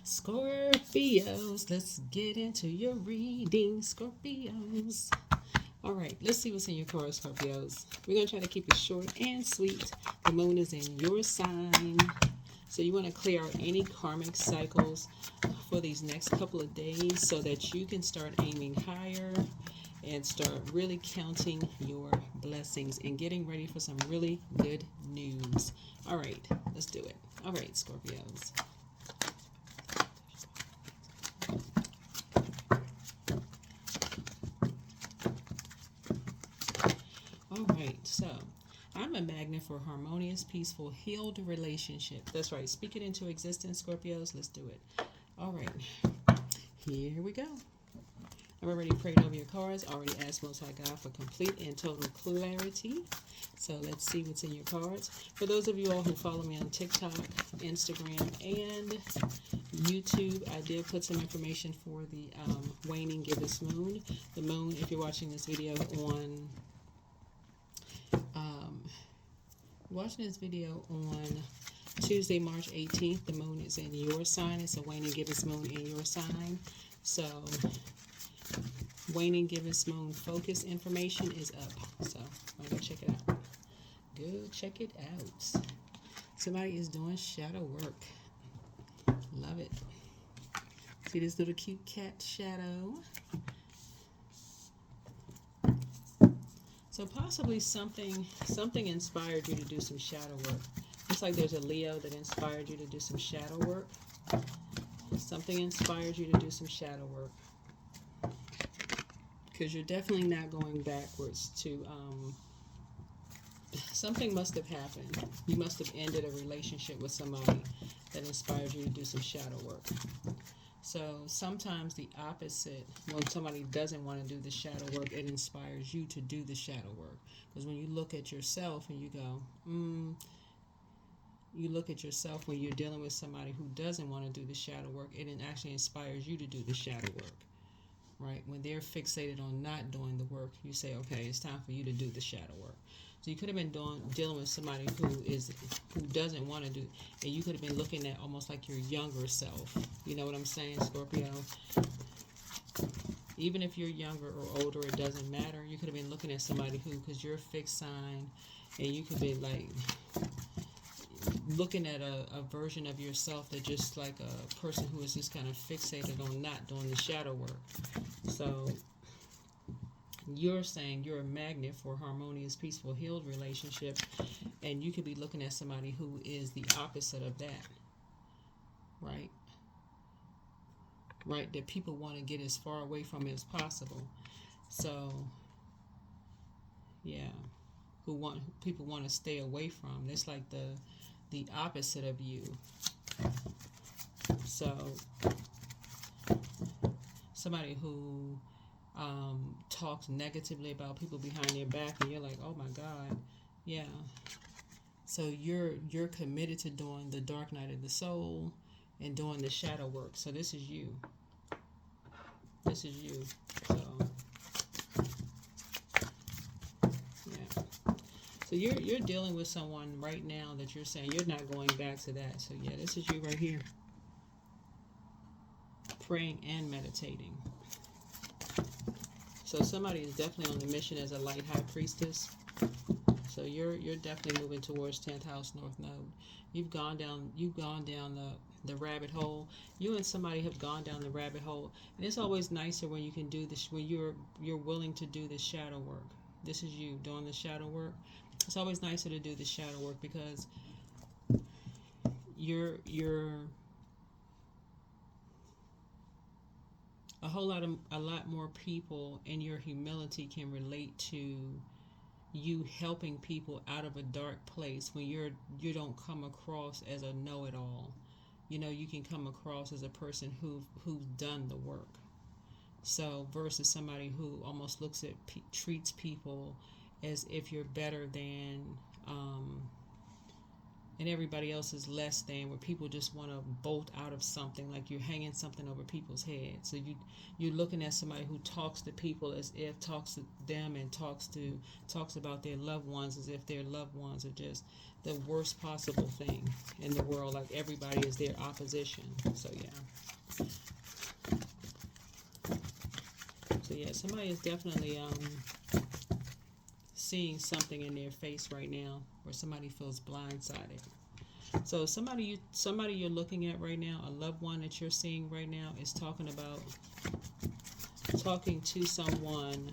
Scorpios, let's get into your reading, Scorpios. All right, let's see what's in your cards, Scorpios. We're going to try to keep it short and sweet. The moon is in your sign. So you want to clear out any karmic cycles for these next couple of days so that you can start aiming higher and start really counting your blessings and getting ready for some really good news. All right, let's do it. All right, Scorpios. All right, so I'm a magnet for harmonious, peaceful, healed relationship. That's right. Speak it into existence, Scorpios. Let's do it. All right, here we go. I've already prayed over your cards, already asked Most High God for complete and total clarity. So let's see what's in your cards. For those of you all who follow me on TikTok, Instagram, and YouTube, I did put some information for the waning gibbous moon. The moon, if you're watching this video on Tuesday, March 18th, the moon is in your sign. It's a waning gibbous moon in your sign. So waning gibbous moon focus information is up. So I'm going to check it out. Go check it out. Somebody is doing shadow work. Love it. See this little cute cat shadow? So possibly something inspired you to do some shadow work. Looks like there's a Leo that inspired you to do some shadow work. Something inspired you to do some shadow work. Because you're definitely not going backwards to, something must have happened. You must have ended a relationship with somebody that inspired you to do some shadow work. So sometimes the opposite, when somebody doesn't want to do the shadow work, it inspires you to do the shadow work. Because when you look at yourself and you go, you look at yourself when you're dealing with somebody who doesn't want to do the shadow work, it actually inspires you to do the shadow work. Right? When they're fixated on not doing the work, you say, okay, it's time for you to do the shadow work. So you could have been dealing with somebody who doesn't want to do, and you could have been looking at almost like your younger self. You know what I'm saying, Scorpio? Even if you're younger or older, it doesn't matter. You could have been looking at somebody who, because you're a fixed sign, and you could be like looking at a version of yourself that just like a person who is just kind of fixated on not doing the shadow work. So you're saying you're a magnet for harmonious, peaceful, healed relationship, and you could be looking at somebody who is the opposite of that, right? Right, that people want to get as far away from as possible. So, yeah, people want to stay away from. It's like the opposite of you. So, somebody who talks negatively about people behind their back, and you're like, oh my God, yeah. So you're committed to doing the dark night of the soul and doing the shadow work. So this is you. This is you. So yeah. So you're dealing with someone right now that you're saying you're not going back to that. So yeah, this is you right here. Praying and meditating. So somebody is definitely on the mission as a light high priestess. So you're definitely moving towards 10th house North Node. You've gone down the rabbit hole. You and somebody have gone down the rabbit hole, and it's always nicer when you can do this, when you're willing to do the shadow work. This is you doing the shadow work. It's always nicer to do the shadow work because you're a lot more people in your humility can relate to you helping people out of a dark place when you don't come across as a know-it-all. You know, you can come across as a person who's done the work. So versus somebody who almost treats people as if you're better than and everybody else is less than, where people just want to bolt out of something, like you're hanging something over people's heads. So you're looking at somebody who talks to people as if talks to them and talks about their loved ones as if their loved ones are just the worst possible thing in the world, like everybody is their opposition. So yeah. Yeah, somebody is definitely seeing something in their face right now, where somebody feels blindsided. So somebody you're looking at right now, a loved one that you're seeing right now, is talking to someone.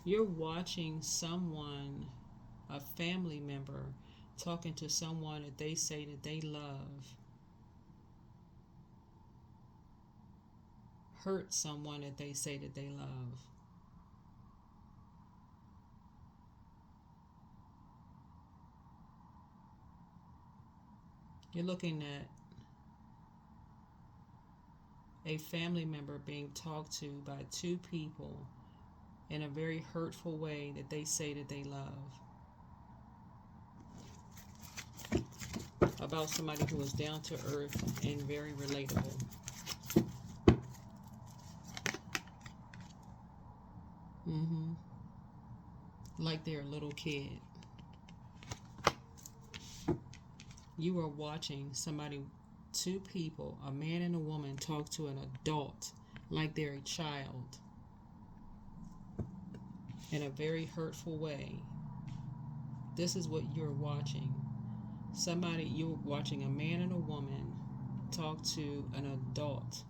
You're watching someone, a family member, talking to someone that they say that they love, hurt someone that they say that they love. You're looking at a family member being talked to by two people in a very hurtful way that they say that they love. About somebody who is down to earth and very relatable. Like they're a little kid. You are watching somebody, two people, a man and a woman, talk to an adult like they're a child in a very hurtful way. This is what you're watching. You're watching a man and a woman talk to an adult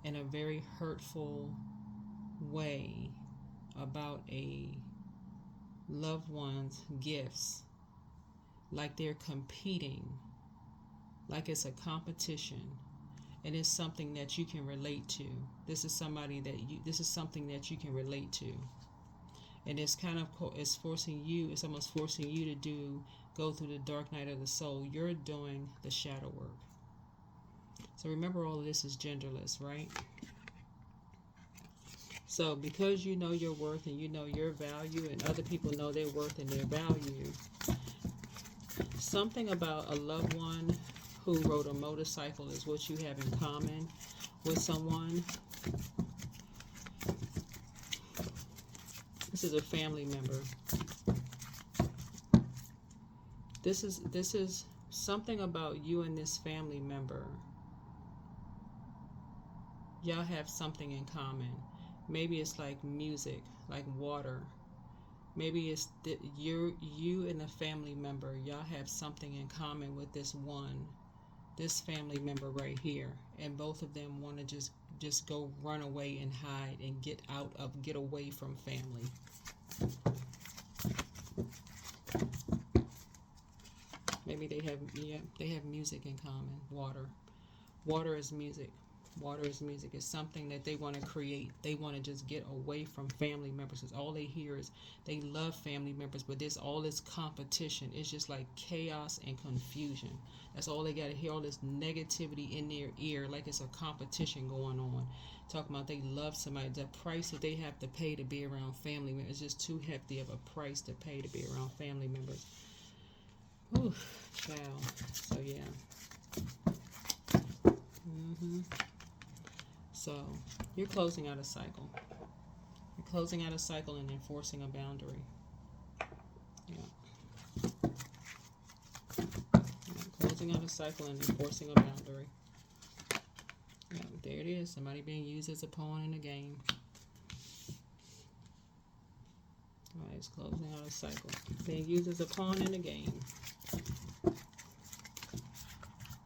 in a very hurtful way about a loved one's gifts, like they're competing, like it's a competition, and it's something that you can relate to. This is something that you can relate to. And it's it's almost forcing you to go through the dark night of the soul. You're doing the shadow work. So remember, all of this is genderless, right? So because you know your worth and you know your value, and other people know their worth and their value, something about a loved one who rode a motorcycle is what you have in common with someone. This is a family member. This is something about you and this family member. Y'all have something in common. Maybe it's like music, like water. Maybe it's that you and the family member, y'all have something in common with this family member right here, and both of them want to just go run away and hide and get away from family. Maybe they have music in common. Water is music. Water is music. It's something that they want to create. They want to just get away from family members, because all they hear is they love family members, but there's all this competition. It's just like chaos and confusion. That's all they got to hear, all this negativity in their ear, like it's a competition going on. Talking about they love somebody. The price that they have to pay to be around family members is just too hefty of a price to pay to be around family members. Ooh, child. So yeah. So you're closing out a cycle. You're closing out a cycle and enforcing a boundary. Yeah. Closing out a cycle and enforcing a boundary. Yeah, there it is. Somebody being used as a pawn in a game. Alright, it's closing out a cycle. Being used as a pawn in a game.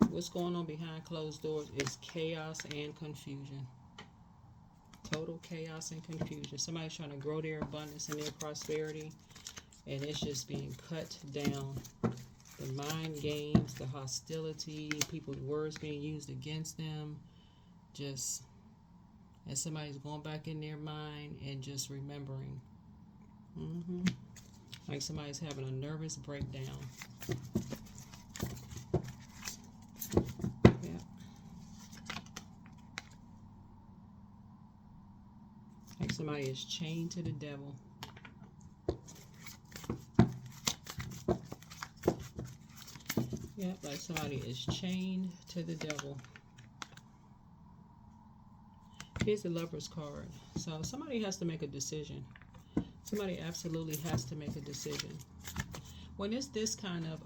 What's going on behind closed doors is chaos and confusion. Total chaos and confusion. Somebody's trying to grow their abundance and their prosperity, and it's just being cut down. The mind games, the hostility, people's words being used against them. Just as somebody's going back in their mind and just remembering. Like somebody's having a nervous breakdown. Like somebody is chained to the devil. Yep, like somebody is chained to the devil. Here's the Lover's card. So somebody has to make a decision. Somebody absolutely has to make a decision. When it's this kind of,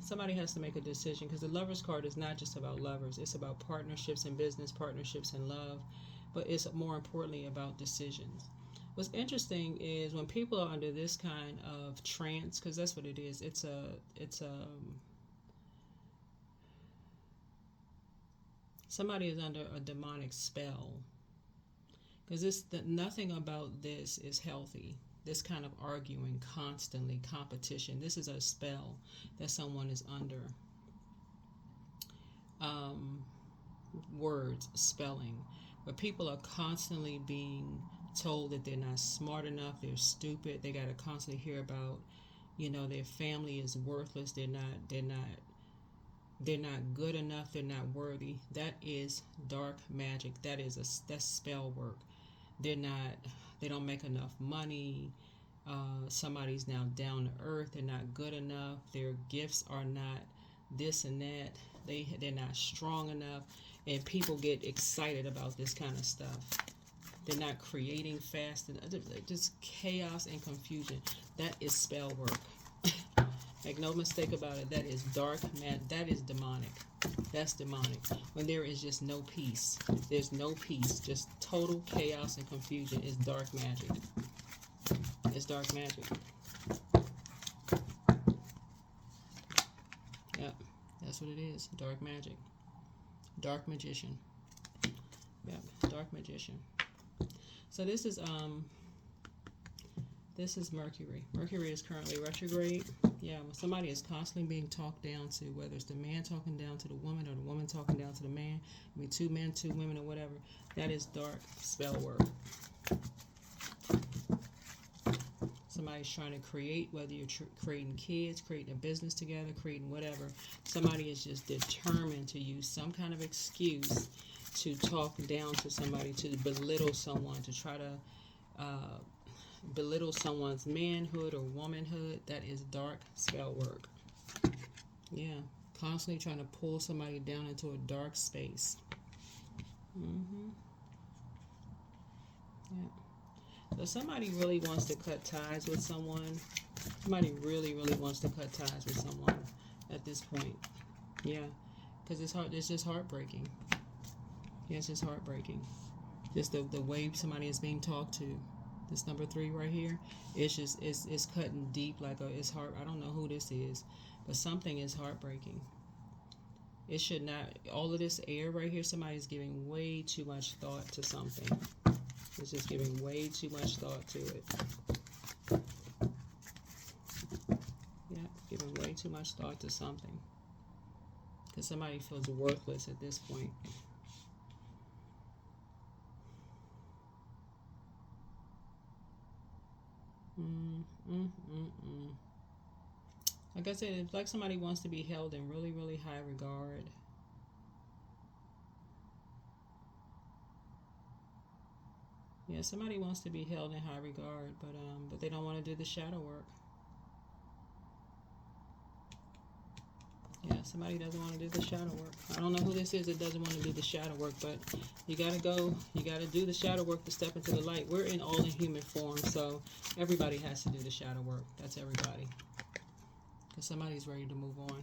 somebody has to make a decision, because the Lovers card is not just about lovers. It's about partnerships and business, partnerships and love, but it's more importantly about decisions. What's interesting is when people are under this kind of trance, because that's what it is. Somebody is under a demonic spell, because nothing about this is healthy. This kind of arguing constantly, competition. This is a spell that someone is under. Words, spelling, where people are constantly being told that they're not smart enough, they're stupid. They got to constantly hear about, their family is worthless. They're not good enough. They're not worthy. That is dark magic. That's spell work. They don't make enough money. Somebody's now down to earth. They're not good enough. Their gifts are not this and that. They're not strong enough. And people get excited about this kind of stuff. They're not creating fast. Just chaos and confusion. That is spell work. Make no mistake about it. That is dark magic. That is demonic. That's demonic. When there is just no peace. There's no peace. Just total chaos and confusion is dark magic. It's dark magic. Yep. That's what it is. Dark magic. Dark magician. Yep. Dark magician. So this is Mercury. Mercury is currently retrograde. Yeah, when somebody is constantly being talked down to, whether it's the man talking down to the woman or the woman talking down to the man, I mean 2 men, 2 women, or whatever, that is dark spell work. Somebody's trying to create, whether you're creating kids, creating a business together, creating whatever. Somebody is just determined to use some kind of excuse to talk down to somebody, to belittle someone, to try to belittle someone's manhood or womanhood. That is dark spell work. Yeah, constantly trying to pull somebody down into a dark space. Yeah. So somebody really wants to cut ties with someone. Somebody really, really wants to cut ties with someone at this point. Yeah, because it's just heartbreaking. Yeah, it's just heartbreaking. Just the way somebody is being talked to. This number 3 right here, it's cutting deep it's hard. I don't know who this is, but something is heartbreaking. It should not. All of this air right here, somebody's giving way too much thought to something. It's just giving way too much thought to it. Yeah, giving way too much thought to something. Because somebody feels worthless at this point. Like I said, it's like somebody wants to be held in really, really high regard. Yeah, somebody wants to be held in high regard, but they don't want to do the shadow work. Yeah, somebody doesn't want to do the shadow work. I don't know who this is that doesn't want to do the shadow work, but you got to go. You got to do the shadow work to step into the light. We're all in human form, so everybody has to do the shadow work. That's everybody. Because somebody's ready to move on.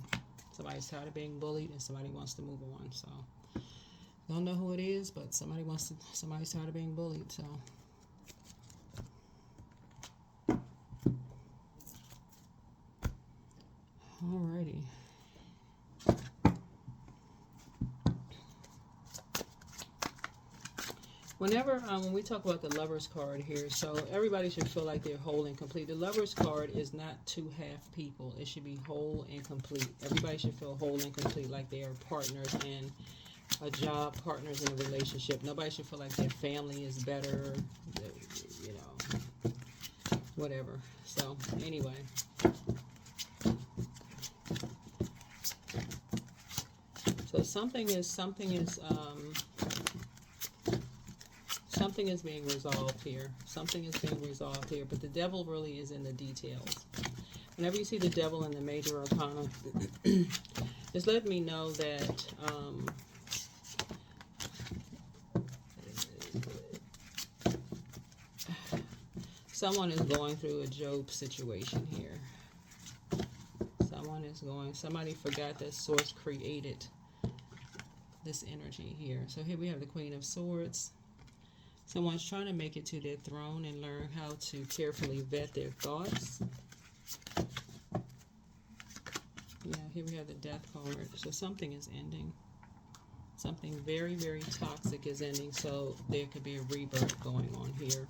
Somebody's tired of being bullied, and somebody wants to move on. So, don't know who it is, but somebody's tired of being bullied, so. Alrighty. Whenever, when we talk about the Lovers card here, so everybody should feel like they're whole and complete. The Lovers card is not 2 half people. It should be whole and complete. Everybody should feel whole and complete, like they are partners in a job, partners in a relationship. Nobody should feel like their family is better, whatever. So, anyway. So something is being resolved here. Something is being resolved here, but the devil really is in the details. Whenever you see the devil in the major arcana, just let me know that someone is going through a Job situation here. one is going. Somebody forgot that source created this energy here. So here we have the Queen of Swords. Someone's trying to make it to their throne and learn how to carefully vet their thoughts. Yeah, here we have the Death card. So something is ending. Something very, very toxic is ending. So there could be a rebirth going on here.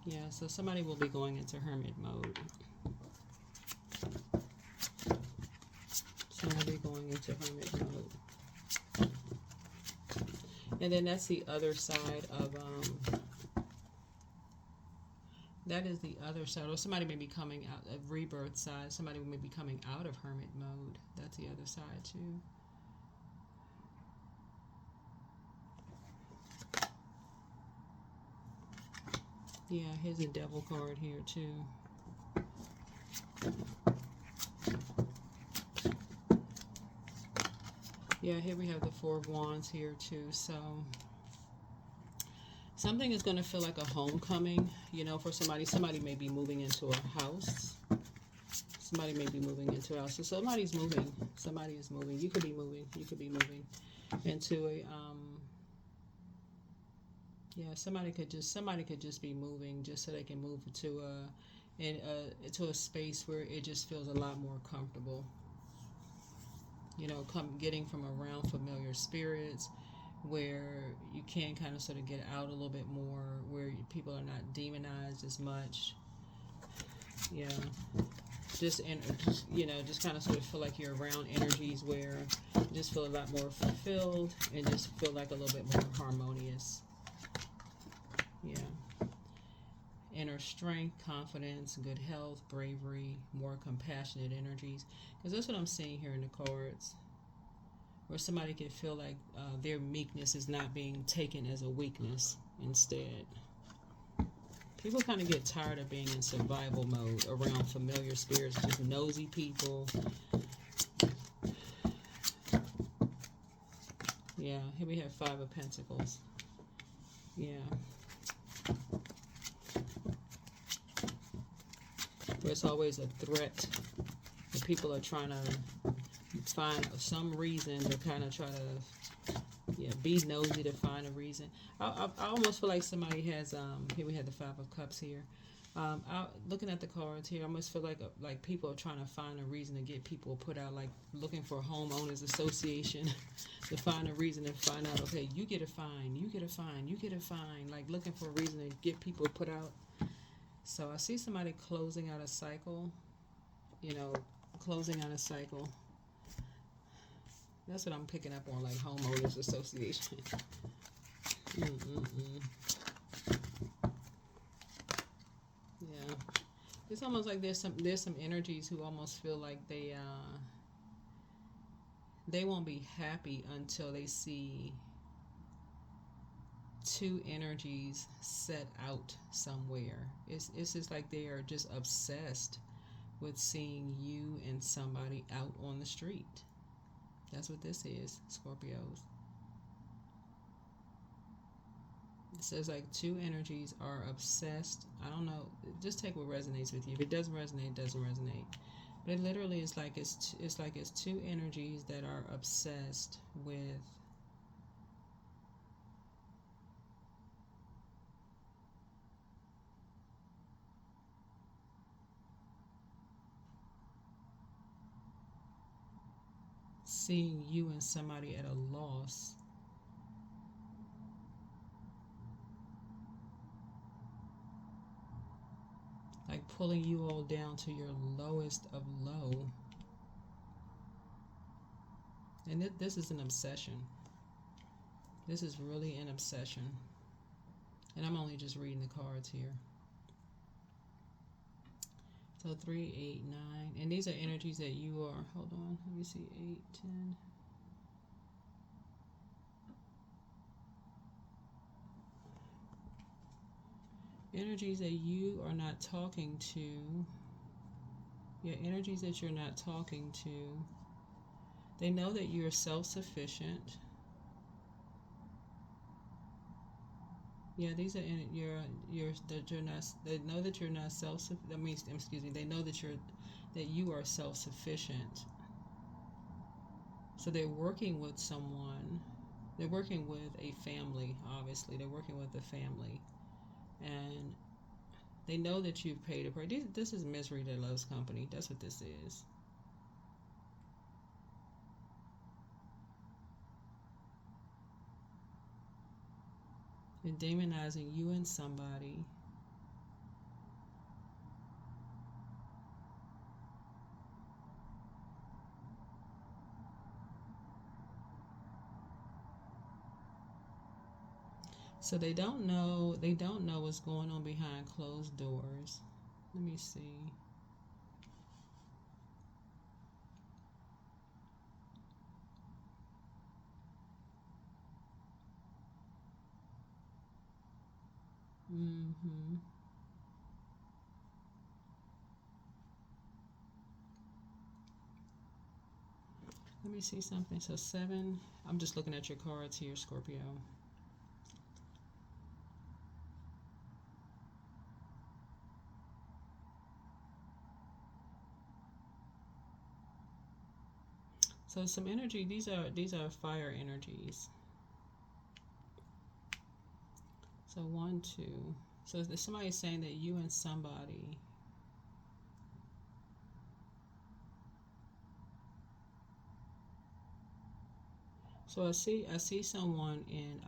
Yeah, so somebody will be going into hermit mode. Somebody going into hermit mode. And then that's the other side of, that is the other side. Or somebody may be coming out of rebirth side. Somebody may be coming out of hermit mode. That's the other side too. Yeah, here's a Devil card here too. Yeah, here we have the Four of Wands here too. So something is going to feel like a homecoming, you know, for somebody. Somebody may be moving into a house. Somebody may be moving into a house. So somebody's moving. Somebody is moving. You could be moving. You could be moving into a yeah, somebody could just be moving just so they can move to a space where it just feels a lot more comfortable. You know, getting from around familiar spirits, where you can kind of sort of get out a little bit more, where people are not demonized as much. Yeah, just you know, just kind of sort of feel like you're around energies where you just feel a lot more fulfilled and just feel like a little bit more harmonious. Yeah. Inner strength, confidence, good health, bravery, more compassionate energies. Because that's what I'm seeing here in the cards. Where somebody could feel like their meekness is not being taken as a weakness instead. People kind of get tired of being in survival mode around familiar spirits, just nosy people. Yeah, here we have Five of Pentacles. Yeah. There's always a threat. The people are trying to find some reason to kind of try to be nosy to find a reason. I almost feel like somebody has here we have the Five of Cups here. Looking at the cards here, I almost feel like people are trying to find a reason to get people put out, like looking for a homeowners association to find a reason to find out, okay, you get a fine, you get a fine, you get a fine, like looking for a reason to get people put out. So I see somebody closing out a cycle, you know, closing out a cycle. That's what I'm picking up on, like homeowners association. Yeah. It's almost like there's some energies who almost feel like they won't be happy until they see two energies set out somewhere. It's just like they are just obsessed with seeing you and somebody out on the street. That's what this is, Scorpios. It says like two energies are obsessed. I don't know. Just take what resonates with you. If it doesn't resonate, it doesn't resonate. But it literally is like it's two energies that are obsessed with seeing you and somebody at a loss. Like pulling you all down to your lowest of low. And this is an obsession. This is really an obsession. And I'm only just reading the cards here. So 3, 8, 9. And these are energies that you are, hold on, let me see, 8, 10. Energies that you are not talking to. Yeah, energies that you're not talking to. They know that you're self-sufficient. Yeah, these are in you're that you're not. They know that you're not self. That means, excuse me. They know that you are self-sufficient. So they're working with someone. They're working with a family. Obviously, they're working with a family, and they know that you've paid a price. This is misery that loves company. That's what this is. You're demonizing you and somebody. So they don't know. They don't know what's going on behind closed doors. Let me see. Mm-hmm. Let me see something. So 7. I'm just looking at your cards here, Scorpio. So some energy. These are fire energies. So 1, 2. So there's somebody saying that you and somebody. So I see someone in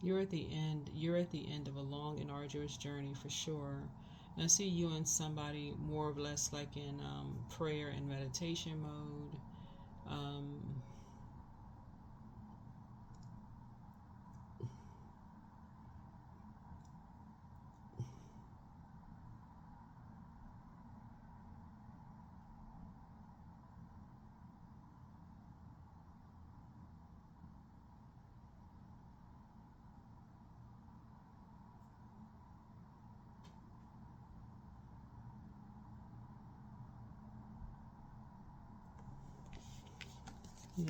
you're at the end. You're at the end of a long and arduous journey for sure. And I see you and somebody more or less like in prayer and meditation mode. Um, yeah.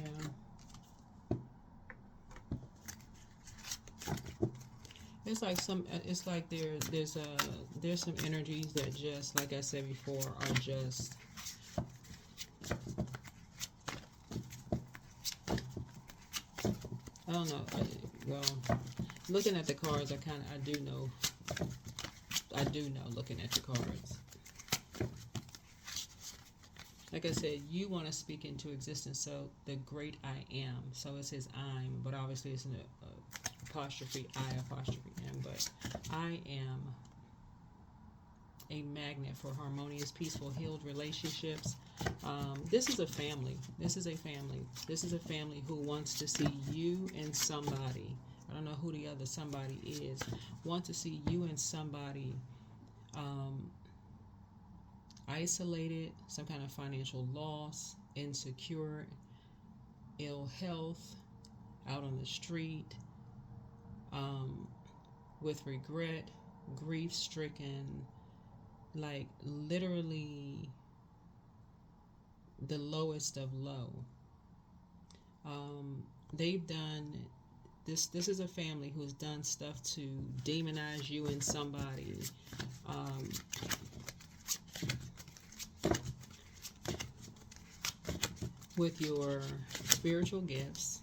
It's like some. It's like there's some energies that just like I said before are just. I don't know. Well, looking at the cards, I do know. I do know looking at your cards. Like I said, you want to speak into existence. So the great I am. So it says I'm, but obviously it's an apostrophe I apostrophe M. But I am a magnet for harmonious, peaceful, healed relationships. This is a family. This is a family. This is a family who wants to see you and somebody. I don't know who the other somebody is. Want to see you and somebody isolated, some kind of financial loss, insecure, ill health, out on the street, with regret, grief stricken, like literally the lowest of low. They've done this. This is a family who's done stuff to demonize you and somebody. With your spiritual gifts.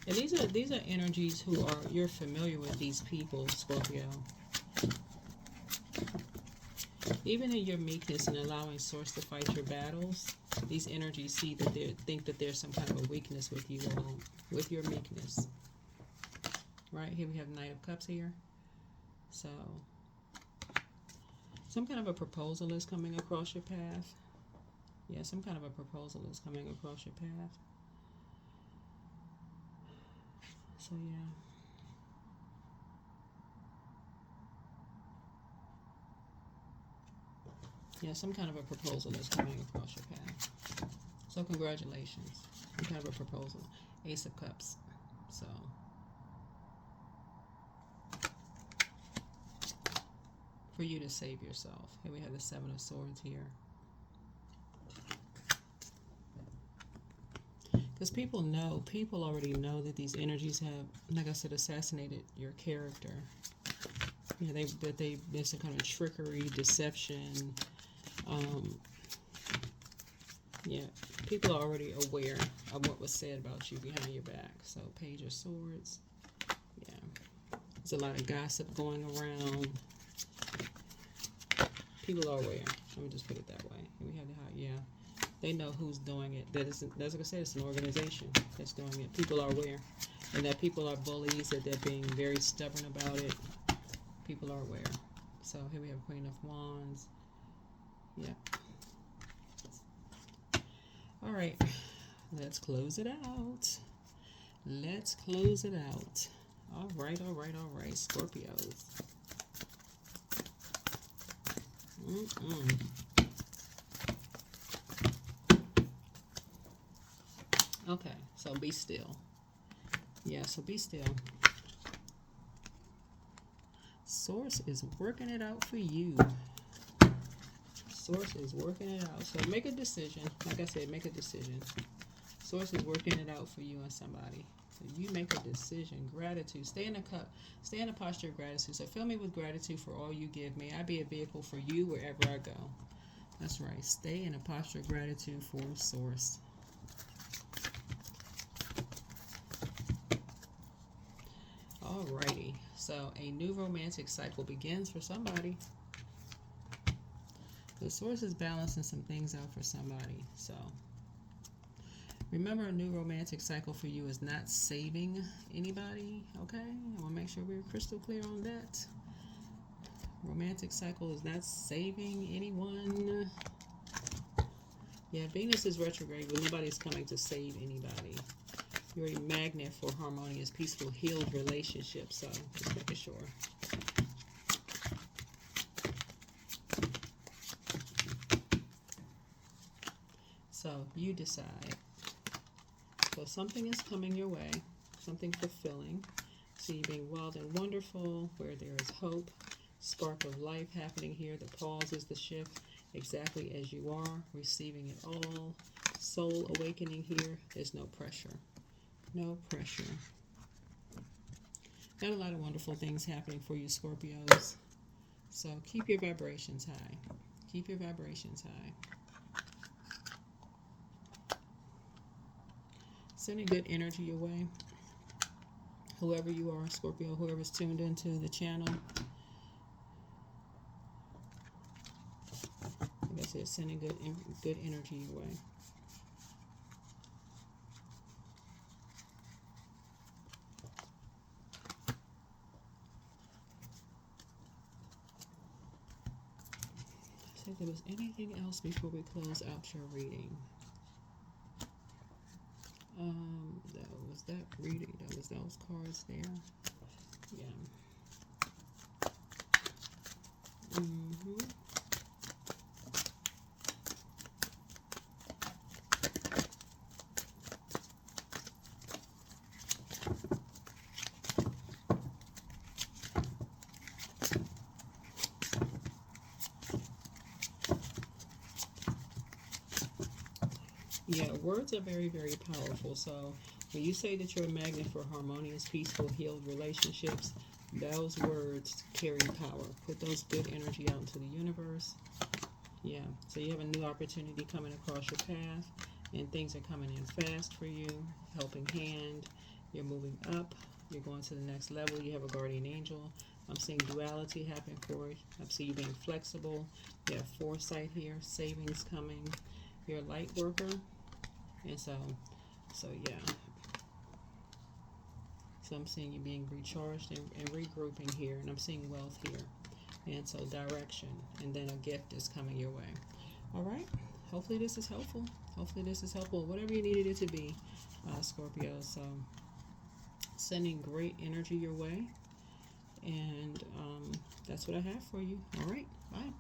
And these are energies who are, you're familiar with these people, Scorpio. Even in your meekness and allowing Source to fight your battles, these energies see that they think that there's some kind of a weakness with you all, with your meekness. Right here we have Knight of Cups here. So some kind of a proposal is coming across your path. Yeah, some kind of a proposal is coming across your path. So yeah. Yeah, some kind of a proposal is coming across your path. So congratulations. Some kind of a proposal. Ace of Cups. So for you to save yourself. Here we have the Seven of Swords here. Because people already know that these energies have, like I said, assassinated your character. Yeah, there's some kind of trickery, deception. Yeah, people are already aware of what was said about you behind your back. So, Page of Swords. Yeah, there's a lot of gossip going around. People are aware. Let me just put it that way. We have they know who's doing it. That's like I said, it's an organization that's doing it. People are aware, and that people are bullies. That they're being very stubborn about it. People are aware. So here we have Queen of Wands. Yeah. All right, let's close it out. Let's close it out. All right, Scorpios. Okay, so be still. Yeah, so be still. Source is working it out for you. Source is working it out. So make a decision. Like I said, make a decision. Source is working it out for you and somebody. So you make a decision. Gratitude. Stay in a posture of gratitude. So fill me with gratitude for all you give me. I be a vehicle for you wherever I go. That's right. Stay in a posture of gratitude for Source. Alrighty. So a new romantic cycle begins for somebody. The Source is balancing some things out for somebody. So remember, a new romantic cycle for you is not saving anybody. Okay, I want to make sure we're crystal clear on that. Romantic cycle is not saving anyone. Yeah, Venus is retrograde, but nobody's coming to save anybody. You're a magnet for harmonious, peaceful, healed relationships. So just making sure. So you decide. So something is coming your way, something fulfilling. So you being wild and wonderful, where there is hope, spark of life happening here. The pause is the shift, exactly as you are, receiving it all. Soul awakening here. There's no pressure. No pressure. Got a lot of wonderful things happening for you, Scorpios. So keep your vibrations high. Keep your vibrations high. Sending good energy your way. Whoever you are, Scorpio, whoever's tuned into the channel. Like I said, sending good energy your way. See if there was anything else before we close out your reading. That was that reading. That was those cards there. Yeah. Yeah, words are very, very powerful. So when you say that you're a magnet for harmonious, peaceful, healed relationships, those words carry power. Put those good energy out into the universe. Yeah, so you have a new opportunity coming across your path, and things are coming in fast for you. Helping hand. You're moving up. You're going to the next level. You have a guardian angel. I'm seeing duality happen for you. I see you being flexible. You have foresight here. Savings coming. You're a light worker. And so yeah. So I'm seeing you being recharged and regrouping here. And I'm seeing wealth here. And so direction. And then a gift is coming your way. All right. Hopefully this is helpful. Hopefully this is helpful. Whatever you needed it to be, Scorpio. So sending great energy your way. And that's what I have for you. All right. Bye.